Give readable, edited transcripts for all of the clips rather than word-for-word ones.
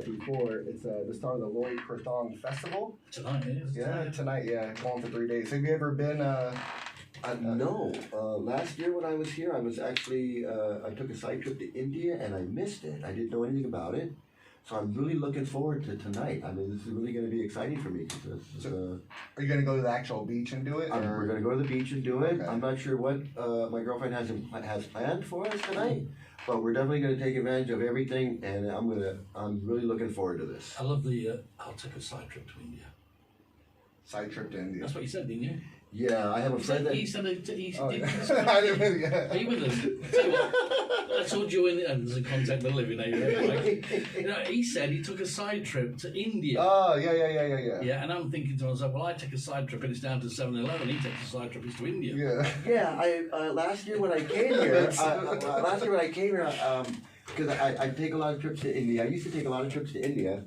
before, it's the start of the Loy Krathong Festival. Tonight, Tonight, going for 3 days. Have you ever been? No. Last year when I was here, I was actually, I took a side trip to India and I missed it. I didn't know anything about it. So I'm really looking forward to tonight. I mean, this is really going to be exciting for me. Are you going to go to the actual beach and do it? We're going to go to the beach and do it. Okay. I'm not sure what my girlfriend has planned for us tonight, but we're definitely going to take advantage of everything, and I'm really looking forward to this. I love the. I'll take a side trip to India. Side trip to India. That's what you said, didn't you? Yeah, I have a friend that. He said it. Oh, Did I didn't really, yeah. Are you with us? Tell you what, let's all join the ends and contact the living area. He said he took a side trip to India. Oh, yeah. Yeah, and I'm thinking to myself, well, I take a side trip and it's down to 7-Eleven. He takes a side trip, it's to India. Yeah. Yeah, I last year when I came here, because I take a lot of trips to India. I used to take a lot of trips to India,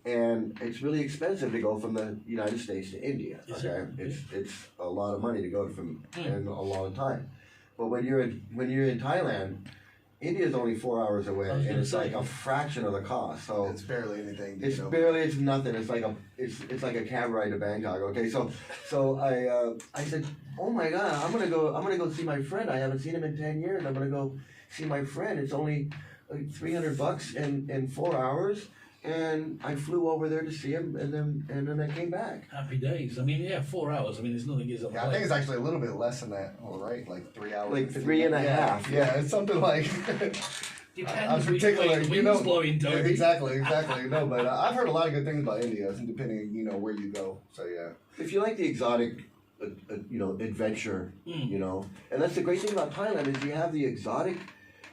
and it's really expensive to go from the United States to India. Okay, it's a lot of money to go from and a lot of time. But when you're in Thailand, India is only 4 hours away, and it's like a fraction of the cost. So it's barely anything. It's nothing. It's like a cab ride to Bangkok. Okay, so I said, oh my God, I'm gonna go see my friend. I haven't seen him in 10 years. I'm gonna go see my friend. It's only like $300 in 4 hours. And I flew over there to see him, and then I came back. Happy days. I mean, 4 hours. I mean, there's nothing is. Yeah, I think it's actually a little bit less than that. All right, like 3 hours. Like 3.5. Yeah, it's something like. Depends which way the wind's blowing, Toby. Exactly. No, but I've heard a lot of good things about India, depending, where you go. So yeah. If you like the exotic, adventure, and that's the great thing about Thailand is you have the exotic.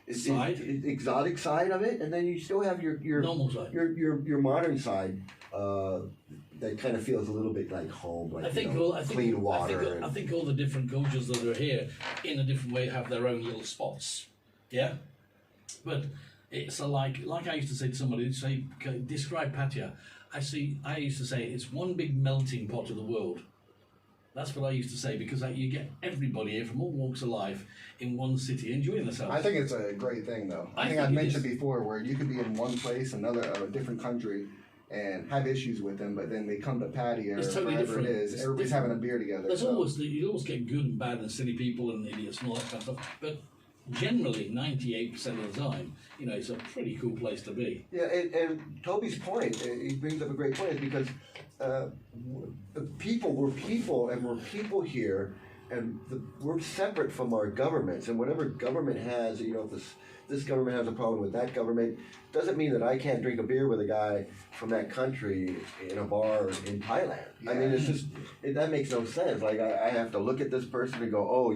Exotic side of it, and then you still have your normal side, your modern side that kind of feels a little bit like home, like clean water. I think all the different cultures that are here, in a different way, have their own little spots. Yeah, but it's like I used to say to somebody, describe Pattaya. I used to say it's one big melting pot of the world. That's what I used to say, because you get everybody here from all walks of life in one city enjoying themselves. I think it's a great thing, though. I think I've mentioned before where you could be in one place, a different country, and have issues with them, but then they come to Pattaya or totally wherever it is, everybody's having a beer together. You always get good and bad and silly people and idiots and all that kind of stuff, but generally 98% of the time, it's a pretty cool place to be. Yeah, and Toby's point, he brings up a great point, is because we're people here, and we're separate from our governments, and whatever government has, if this government has a problem with that government, doesn't mean that I can't drink a beer with a guy from that country in a bar in Thailand. Yeah. I mean, that makes no sense. Like, I have to look at this person and go, oh,